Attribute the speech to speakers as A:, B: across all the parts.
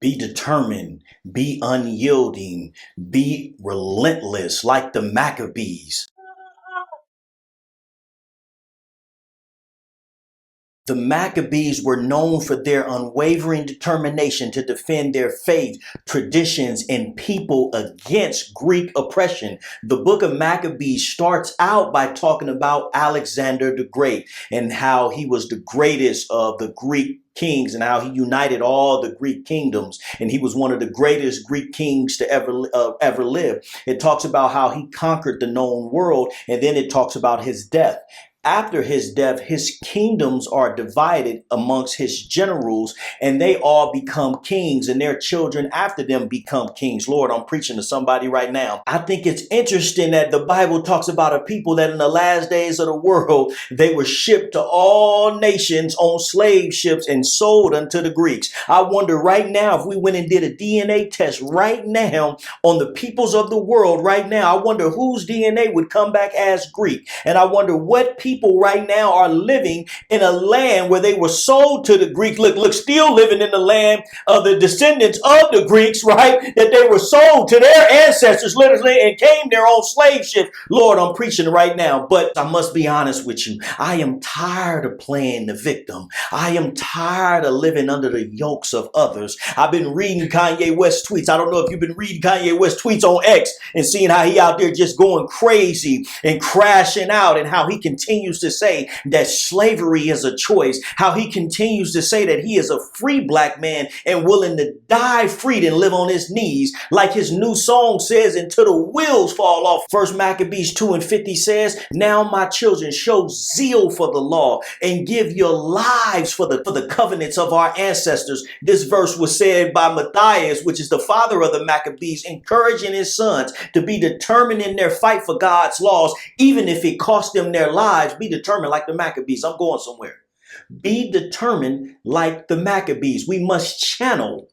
A: Be determined, be unyielding, be relentless like the Maccabees. The Maccabees were known for their unwavering determination to defend their faith, traditions, and people against Greek oppression. The book of Maccabees starts out by talking about Alexander the Great and how he was the greatest of the Greek kings and how he united all the Greek kingdoms. And he was one of the greatest Greek kings to ever live. It talks about how he conquered the known world, and then it talks about his death. After his death, his kingdoms are divided amongst his generals, and they all become kings, and their children after them become kings. Lord, I'm preaching to somebody right now. I think it's interesting that the Bible talks about a people that in the last days of the world, they were shipped to all nations on slave ships and sold unto the Greeks. I wonder right now, if we went and did a DNA test right now on the peoples of the world right now, I wonder whose DNA would come back as Greek. And I wonder what people right now are living in a land where they were sold to the Greeks. Look, still living in the land of the descendants of the Greeks, right? That they were sold to their ancestors literally and came there on slave ships. Lord, I'm preaching right now, but I must be honest with you. I am tired of playing the victim. I am tired of living under the yokes of others. I've been reading Kanye West tweets. I don't know if you've been reading Kanye West tweets on X and seeing how he out there just going crazy and crashing out, and how he continues to say that slavery is a choice, how he continues to say that he is a free black man and willing to die free and live on his knees, like his new song says, until the wheels fall off. First Maccabees 2:50 says, now my children, show zeal for the law and give your lives for the covenants of our ancestors. This verse was said by Matthias, which is the father of the Maccabees, encouraging his sons to be determined in their fight for God's laws, even if it cost them their lives. Be determined like the Maccabees. I'm going somewhere. Be determined like the Maccabees. We must channel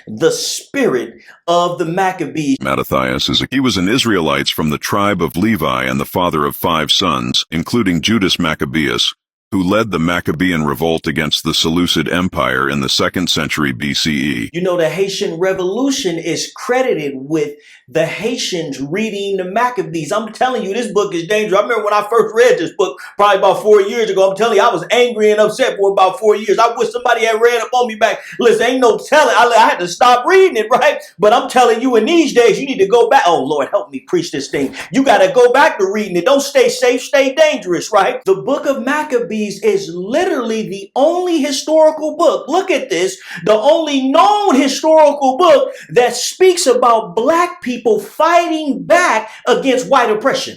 A: the spirit of the Maccabees.
B: Matthias he was an Israelite from the tribe of Levi and the father of 5 sons, including Judas Maccabeus, who led the Maccabean revolt against the Seleucid Empire in the 2nd century BCE.
A: You know, the Haitian Revolution is credited with the Haitians reading the Maccabees. I'm telling you, this book is dangerous. I remember when I first read this book, probably about 4 years ago. I'm telling you, I was angry and upset for about 4 years. I wish somebody had read up on me back. Listen, ain't no telling. I had to stop reading it, right? But I'm telling you, in these days, you need to go back. Oh, Lord, help me preach this thing. You got to go back to reading it. Don't stay safe, stay dangerous, right? The book of Maccabees is literally the only historical book. Look at this. The only known historical book that speaks about black people fighting back against white oppression.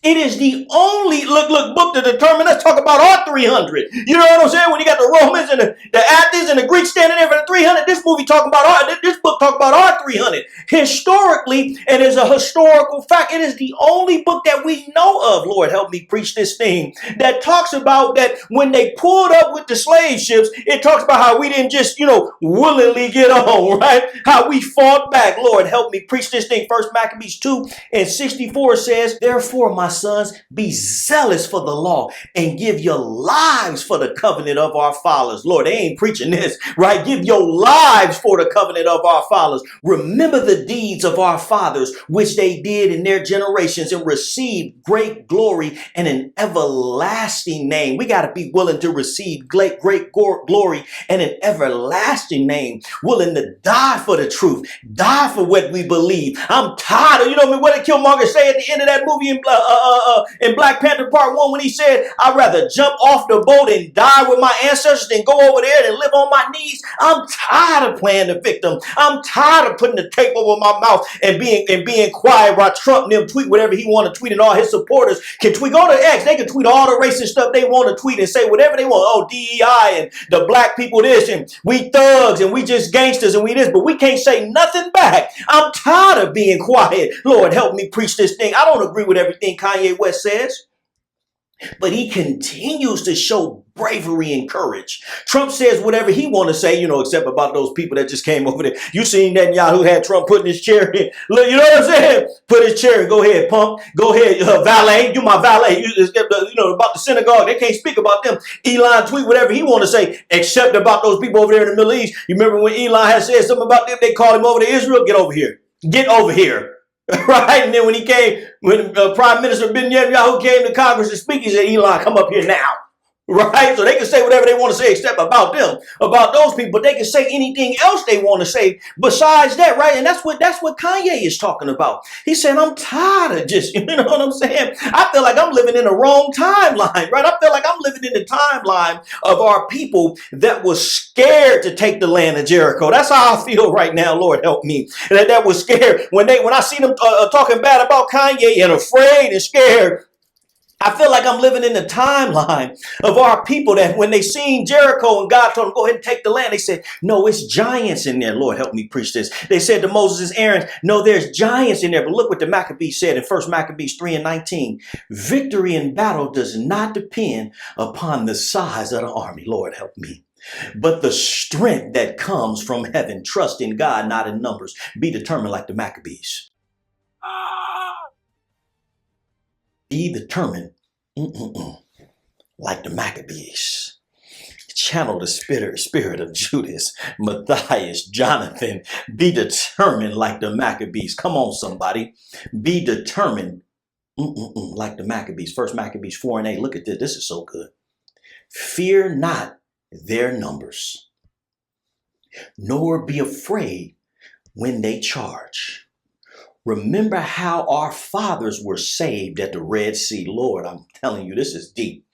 A: It is the only book to determine. Let's talk about our 300. You know what I'm saying? When you got the Romans and the Athens and the Greeks standing there for the 300, this book talking about our 300. Historically, and as a historical fact, it is the only book that we know of. Lord, help me preach this thing that talks about that when they pulled up with the slave ships, it talks about how we didn't just, willingly get on, right? How we fought back. Lord, help me preach this thing. First Maccabees 2:64 says, therefore, my sons, be zealous for the law and give your lives for the covenant of our fathers. Lord, they ain't preaching this, right? Give your lives for the covenant of our fathers. Remember the deeds of our fathers, which they did in their generations, and received great glory and an everlasting name. We got to be willing to receive great glory and an everlasting name, willing to die for the truth, die for what we believe. I'm tired of, what did Killmonger say at the end of that movie in Black Panther Part 1 when he said, I'd rather jump off the boat and die with my ancestors than go over there and live on my knees. I'm tired of playing the victim. I'm tired of putting the tape over my mouth and being quiet while Trump and them tweet whatever he want to tweet, and all his supporters can tweet. Go to X, they can tweet all the racist stuff they want to tweet and say whatever they want. Oh, DEI and the black people this, and we thugs and we just gangsters and we this, but we can't say nothing back. I'm tired of being quiet. Lord, help me preach this thing. I don't agree with everything Kanye West says. But he continues to show bravery and courage. Trump says whatever he want to say, except about those people that just came over there. You seen that Yahoo had Trump putting his chair in. Look, you know what I'm saying? Put his chair in. Go ahead, punk. Go ahead, valet. You my valet. About the synagogue. They can't speak about them. Elon tweet whatever he want to say, except about those people over there in the Middle East. You remember when Elon had said something about them? They called him over to Israel. Get over here. Get over here. Right? And then when Prime Minister Netanyahu came to Congress to speak, he said, Elon, come up here now. Right? So they can say whatever they want to say except about them, about those people, but they can say anything else they want to say besides that, right? And that's what Kanye is talking about. He said, I'm tired of just, you know what I'm saying? I feel like I'm living in the wrong timeline, right? I feel like I'm living in the timeline of our people that was scared to take the land of Jericho. That's how I feel right now, Lord help me. That was scared. When I see them talking bad about Kanye and afraid and scared, I feel like I'm living in the timeline of our people that when they seen Jericho and God told them, go ahead and take the land, they said, no, it's giants in there. Lord, help me preach this. They said to Moses and Aaron, no, there's giants in there. But look what the Maccabees said in 1 Maccabees 3:19. Victory in battle does not depend upon the size of the army. Lord, help me. But the strength that comes from heaven. Trust in God, not in numbers. Be determined like the Maccabees. Be determined like the Maccabees. Channel the spirit of Judas, Matthias, Jonathan. Be determined like the Maccabees. Come on, somebody. Be determined like the Maccabees. 1 Maccabees 4:8. Look at this. This is so good. Fear not their numbers, nor be afraid when they charge. Remember how our fathers were saved at the Red Sea. Lord, I'm telling you, this is deep.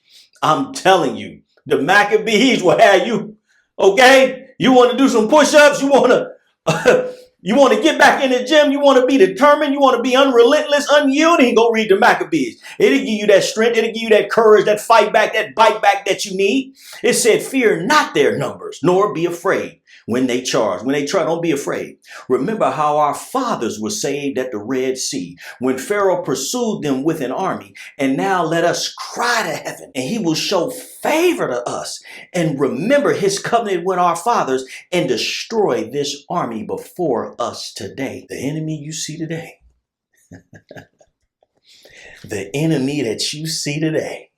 A: I'm telling you, the Maccabees will have you. Okay? You want to do some push-ups? You want to get back in the gym? You want to be determined? You want to be unrelentless, unyielding? Go read the Maccabees. It'll give you that strength. It'll give you that courage, that fight back, that bite back that you need. It said, fear not their numbers, nor be afraid when they charge. When they try, don't be afraid. Remember how our fathers were saved at the Red Sea, when Pharaoh pursued them with an army. And now let us cry to heaven, and he will show favor to us and remember his covenant with our fathers and destroy this army before us today. The enemy you see today, the enemy that you see today,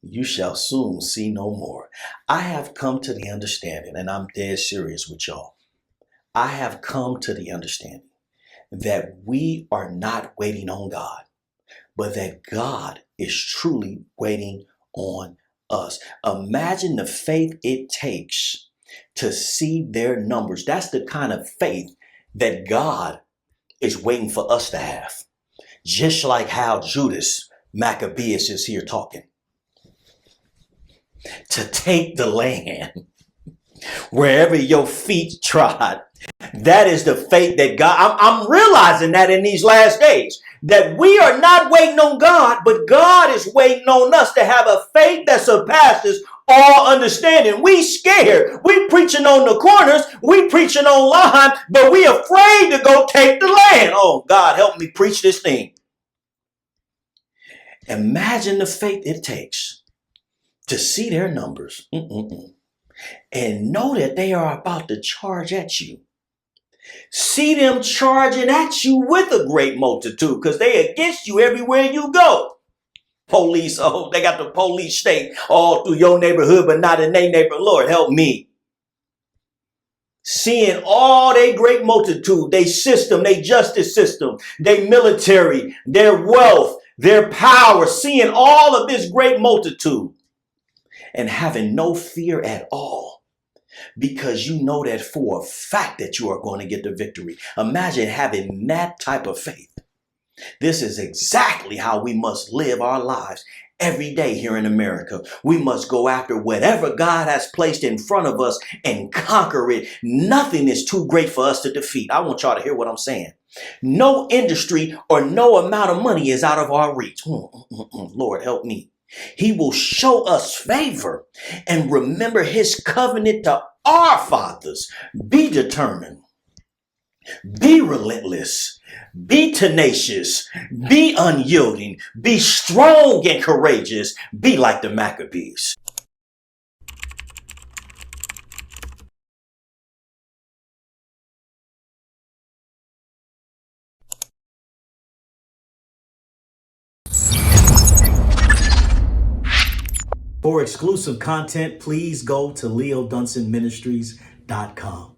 A: you shall soon see no more. I have come to the understanding, and I'm dead serious with y'all. I have come to the understanding that we are not waiting on God, but that God is truly waiting on us. Imagine the faith it takes to see their numbers. That's the kind of faith that God is waiting for us to have. Just like how Judas Maccabeus is here talking. To take the land wherever your feet trod. That is the faith that God, I'm realizing that in these last days, that we are not waiting on God, but God is waiting on us to have a faith that surpasses all understanding. We scared. We preaching on the corners. We preaching online, but we afraid to go take the land. Oh, God, help me preach this thing. Imagine the faith it takes to see their numbers and know that they are about to charge at you. See them charging at you with a great multitude because they against you everywhere you go. Police, oh, they got the police state all through your neighborhood, but not in their neighborhood. Lord, help me. Seeing all they great multitude, they system, they justice system, they military, their wealth, their power, seeing all of this great multitude and having no fear at all. Because you know that for a fact that you are going to get the victory. Imagine having that type of faith. This is exactly how we must live our lives every day here in America. We must go after whatever God has placed in front of us and conquer it. Nothing is too great for us to defeat. I want y'all to hear what I'm saying. No industry or no amount of money is out of our reach. Lord, help me. He will show us favor and remember his covenant to our fathers. Be determined Be relentless. Be tenacious. Be unyielding. Be strong and courageous. Be like the Maccabees. For exclusive content, please go to leodunsonministries.com.